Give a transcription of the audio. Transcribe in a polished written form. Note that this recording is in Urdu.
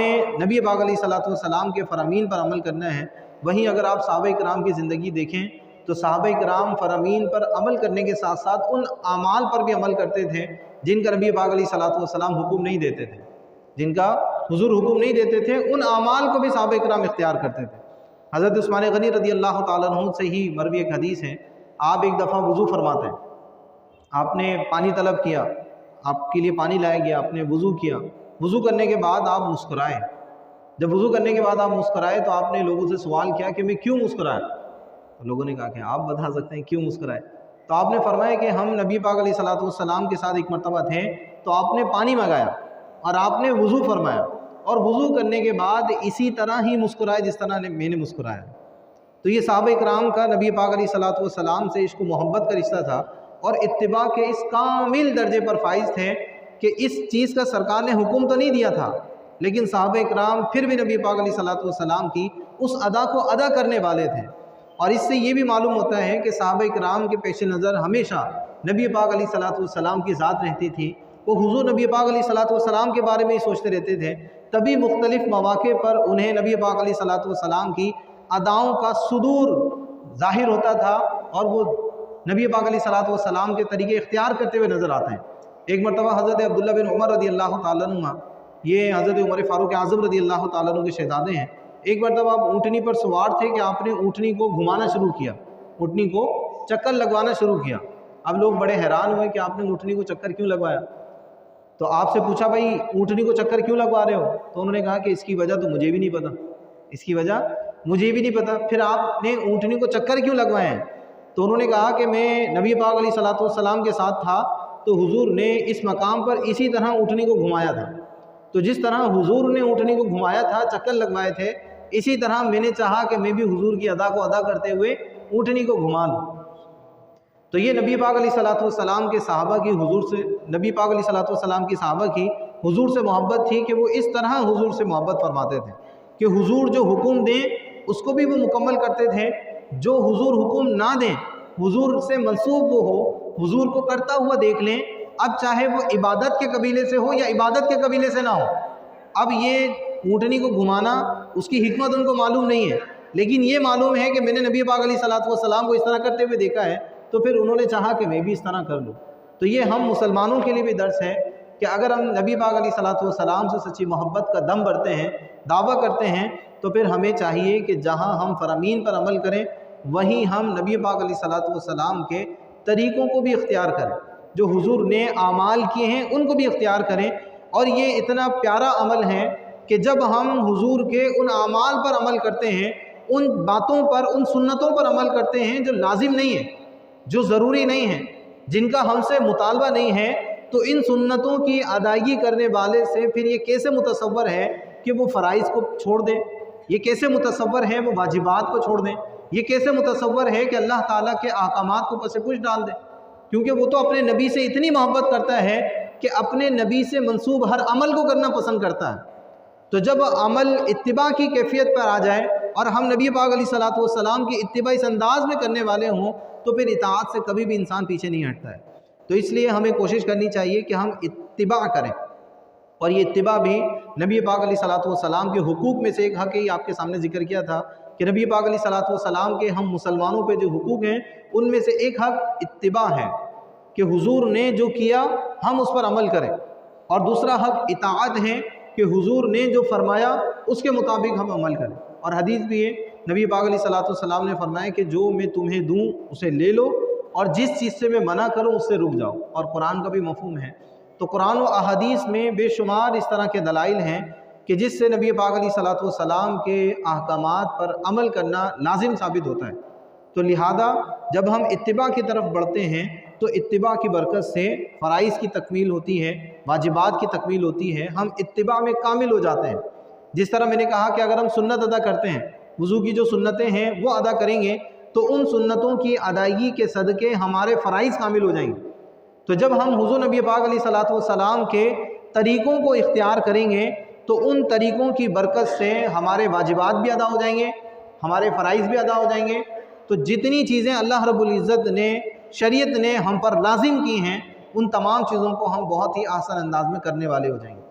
نے نبی پاک علیہ الصلوۃ والسلام کے فرامین پر عمل کرنا ہے، وہیں اگر آپ صحابہ کرام کی زندگی دیکھیں تو صحابہ کرام فرامین پر عمل کرنے کے ساتھ ساتھ ان اعمال پر بھی عمل کرتے تھے جن کا نبی پاک علیہ الصلوۃ والسلام حکم نہیں دیتے تھے، جن کا حضور حکم نہیں دیتے تھے، ان اعمال کو بھی صحابہ کرام اختیار کرتے تھے۔ حضرت عثمان غنی رضی اللہ تعالیٰ عنہ سے ہی مروی ایک حدیث ہے، آپ ایک دفعہ وضو فرماتے ہیں، آپ نے پانی طلب کیا، آپ کے لیے پانی لایا گیا، آپ نے وضو کیا، وضو کرنے کے بعد آپ مسکرائے۔ جب وضو کرنے کے بعد آپ مسکرائے تو آپ نے لوگوں سے سوال کیا کہ میں کیوں مسکرایا؟ تو لوگوں نے کہا کہ آپ بتا سکتے ہیں کیوں مسکرائے؟ تو آپ نے فرمایا کہ ہم نبی پاک علیہ الصلوۃ والسلام کے ساتھ ایک مرتبہ تھے تو آپ نے پانی منگایا اور آپ نے وضو فرمایا، اور وضو کرنے کے بعد اسی طرح ہی مسکرائے جس طرح میں نے مسکرایا۔ تو یہ صحابہ کرام کا نبی پاک علیہ الصلوۃ والسلام سے عشق و محبت کا رشتہ تھا، اور اتباع کے اس کامل درجے پر فائز تھے کہ اس چیز کا سرکار نے حکم تو نہیں دیا تھا، لیکن صحابہ کرام پھر بھی نبی پاک علیہ الصلوۃ والسلام کی اس ادا کو ادا کرنے والے تھے۔ اور اس سے یہ بھی معلوم ہوتا ہے کہ صحابہ کرام کے پیش نظر ہمیشہ نبی پاک علیہ الصلوۃ والسلام کی ذات رہتی تھی، وہ حضور نبی پاک علیہ الصلوۃ والسلام کے بارے میں ہی سوچتے رہتے تھے، تبھی مختلف مواقع پر انہیں نبی پاک علیہ الصلوۃ والسلام کی اداؤں کا صدور ظاہر ہوتا تھا، اور وہ نبی پاک علیہ الصلوۃ والسلام کے طریقے اختیار کرتے ہوئے نظر آتے ہیں۔ ایک مرتبہ حضرت عبداللہ بن عمر رضی اللہ تعالیٰ عنہ، یہ حضرت عمر فاروق اعظم رضی اللہ تعالیٰ عنہ کے شہزادے ہیں، ایک مرتبہ آپ اونٹنی پر سوار تھے کہ آپ نے اونٹنی کو گھمانا شروع کیا، اونٹنی کو چکر لگوانا شروع کیا۔ اب لوگ بڑے حیران ہوئے کہ آپ نے اونٹنی کو چکر کیوں لگوایا؟ تو آپ سے پوچھا بھائی اونٹنی کو چکر کیوں لگوا رہے ہو؟ تو انہوں نے کہا کہ اس کی وجہ تو مجھے بھی نہیں پتہ، اس کی وجہ مجھے بھی نہیں پتہ۔ پھر آپ نے اونٹنی کو چکر کیوں لگوائے ہیں؟ تو انہوں نے کہا کہ میں نبی پاک علیہ الصلوۃ والسلام کے ساتھ تھا تو حضور نے اس مقام پر اسی طرح اونٹنی کو گھمایا تھا، تو جس طرح حضور نے اونٹنی کو گھمایا تھا، چکر لگوائے تھے، اسی طرح میں نے چاہا کہ میں بھی حضور کی ادا کو ادا کرتے ہوئے اونٹنی کو گھما لوں۔ تو یہ نبی پاک علیہ الصلوۃ والسلام کے صحابہ کی حضور سے، نبی پاک علیہ الصلوۃ والسلام کی صحابہ کی حضور سے محبت تھی کہ وہ اس طرح حضور سے محبت فرماتے تھے کہ حضور جو حکم دیں اس کو بھی وہ مکمل کرتے تھے، جو حضور حکم نہ دیں، حضور سے منسوب وہ ہو، حضور کو کرتا ہوا دیکھ لیں، اب چاہے وہ عبادت کے قبیلے سے ہو یا عبادت کے قبیلے سے نہ ہو۔ اب یہ اونٹنی کو گھمانا اس کی حکمت ان کو معلوم نہیں ہے، لیکن یہ معلوم ہے کہ میں نے نبی پاک علیہ الصلوۃ والسلام کو اس طرح کرتے ہوئے دیکھا ہے، تو پھر انہوں نے چاہا کہ میں بھی اس طرح کر لوں۔ تو یہ ہم مسلمانوں کے لیے بھی درس ہے کہ اگر ہم نبی پاک علیہ الصلوۃ والسلام سے سچی محبت کا دم بھرتے ہیں، دعویٰ کرتے ہیں، تو پھر ہمیں چاہیے کہ جہاں ہم فرامین پر عمل کریں وہیں ہم نبی پاک علیہ الصلوۃ والسلام کے طریقوں کو بھی اختیار کریں، جو حضور نے اعمال کیے ہیں ان کو بھی اختیار کریں۔ اور یہ اتنا پیارا عمل ہے کہ جب ہم حضور کے ان اعمال پر عمل کرتے ہیں، ان باتوں پر، ان سنتوں پر عمل کرتے ہیں جو لازم نہیں ہیں، جو ضروری نہیں ہیں، جن کا ہم سے مطالبہ نہیں ہے، تو ان سنتوں کی ادائیگی کرنے والے سے پھر یہ کیسے متصور ہے کہ وہ فرائض کو چھوڑ دیں، یہ کیسے متصور ہے وہ واجبات کو چھوڑ دیں، یہ کیسے متصور ہے کہ اللہ تعالیٰ کے احکامات کو پس پش ڈال دیں؟ کیونکہ وہ تو اپنے نبی سے اتنی محبت کرتا ہے کہ اپنے نبی سے منسوب ہر عمل کو کرنا پسند کرتا ہے۔ تو جب عمل اتباع کی کیفیت پر آ جائے اور ہم نبی پاک علیہ الصلوۃ والسلام کی اتباع اس انداز میں کرنے والے ہوں، تو پھر اطاعت سے کبھی بھی انسان پیچھے نہیں ہٹتا ہے۔ تو اس لیے ہمیں کوشش کرنی چاہیے کہ ہم اتباع کریں، اور یہ اتباع بھی نبی پاک علیہ الصلوۃ والسلام کے حقوق میں سے ایک حق ہی آپ کے سامنے ذکر کیا تھا کہ نبی پاک علیہ الصلوۃ والسلام کے ہم مسلمانوں پہ جو حقوق ہیں ان میں سے ایک حق اتباع ہے کہ حضور نے جو کیا ہم اس پر عمل کریں، اور دوسرا حق اطاعت ہے کہ حضور نے جو فرمایا اس کے مطابق ہم عمل کریں۔ اور حدیث بھی ہے، نبی پاک علیہ الصلوۃ والسلام نے فرمایا کہ جو میں تمہیں دوں اسے لے لو، اور جس چیز سے میں منع کروں اس سے رک جاؤ۔ اور قرآن کا بھی مفہوم ہے، تو قرآن و احادیث میں بے شمار اس طرح کے دلائل ہیں کہ جس سے نبی پاک علیہ الصلوۃ والسلام کے احکامات پر عمل کرنا لازم ثابت ہوتا ہے۔ تو لہذا جب ہم اتباع کی طرف بڑھتے ہیں تو اتباع کی برکت سے فرائض کی تکمیل ہوتی ہے، واجبات کی تکمیل ہوتی ہے، ہم اتباع میں کامل ہو جاتے ہیں۔ جس طرح میں نے کہا کہ اگر ہم سنت ادا کرتے ہیں، وضو کی جو سنتیں ہیں وہ ادا کریں گے تو ان سنتوں کی ادائیگی کے صدقے ہمارے فرائض کامل ہو جائیں گے۔ تو جب ہم حضور نبی پاک علیہ الصلوۃ والسلام کے طریقوں کو اختیار کریں گے تو ان طریقوں کی برکت سے ہمارے واجبات بھی ادا ہو جائیں گے، ہمارے فرائض بھی ادا ہو جائیں گے۔ تو جتنی چیزیں اللہ رب العزت نے، شریعت نے ہم پر لازم کی ہیں، ان تمام چیزوں کو ہم بہت ہی آسان انداز میں کرنے والے ہو جائیں گے۔